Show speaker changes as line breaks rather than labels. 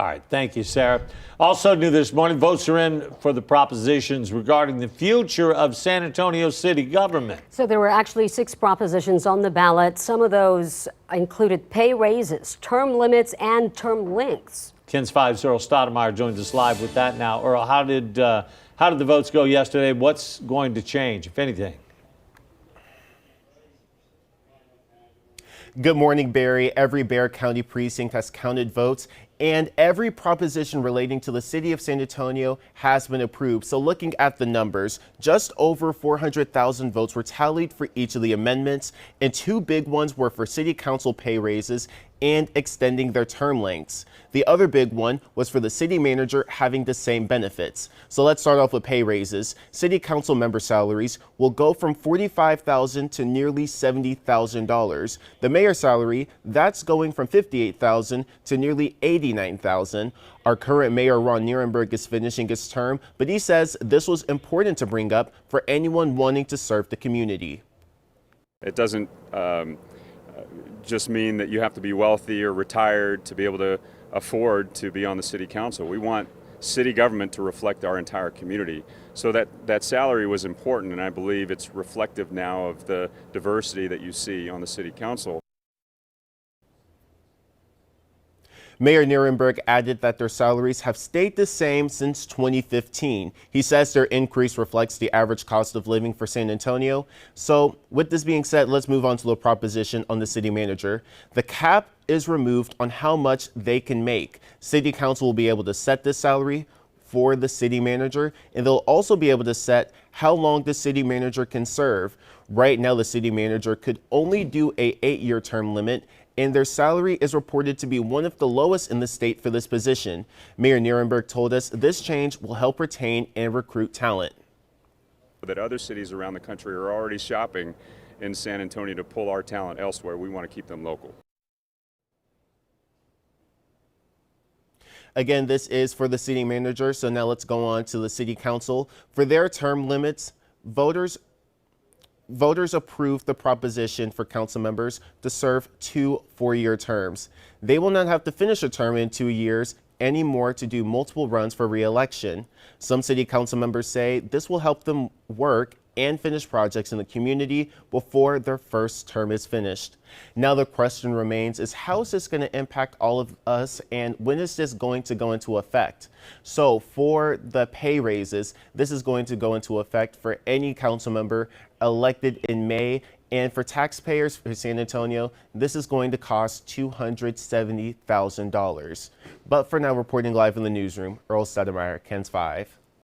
All right, thank you, Sarah. Also new this morning, votes are in for the propositions regarding the future of San Antonio city government.
So there were actually 6 propositions on the ballot. Some of those included pay raises, term limits, and term lengths.
KENS 5's Earl Stoudemire joins us live with that now. Earl, how did the votes go yesterday? What's going to change, if anything?
Good morning, Barry. Every Bexar County precinct has counted votes, and every proposition relating to the city of San Antonio has been approved. So looking at the numbers, just over 400,000 votes were tallied for each of the amendments, and 2 big ones were for city council pay raises and extending their term lengths. The other big one was for the city manager having the same benefits. So let's start off with pay raises. City council member salaries will go from $45,000 to nearly $70,000. The mayor's salary, that's going from $58,000 to nearly $89,000. Our current mayor, Ron Nirenberg, is finishing his term, but he says this was important to bring up for anyone wanting to serve the community.
It doesn't just mean that you have to be wealthy or retired to be able to afford to be on the city council. We want city government to reflect our entire community. So that salary was important, and I believe it's reflective now of the diversity that you see on the city council.
Mayor Nirenberg added that their salaries have stayed the same since 2015. He says their increase reflects the average cost of living for San Antonio. So with this being said, let's move on to the proposition on the city manager. The cap is removed on how much they can make. City council will be able to set this salary for the city manager, and they'll also be able to set how long the city manager can serve. Right now, the city manager could only do a 8-year term limit, and their salary is reported to be one of the lowest in the state for this position. Mayor Nirenberg told us this change will help retain and recruit talent.
That other cities around the country are already shopping in San Antonio to pull our talent elsewhere. We want to keep them local.
Again, this is for the city manager, so now let's go on to the city council. For their term limits, voters approved the proposition for council members to serve 2 4-year terms. They will not have to finish a term in 2 years anymore to do multiple runs for re-election. Some city council members say this will help them work and finish projects in the community before their first term is finished. Now the question remains is how is this going to impact all of us, and when is this going to go into effect? So for the pay raises, this is going to go into effect for any council member elected in May, and for taxpayers for San Antonio, this is going to cost $270,000. But for now, reporting live in the newsroom, Earl Stoudemire, KENS 5.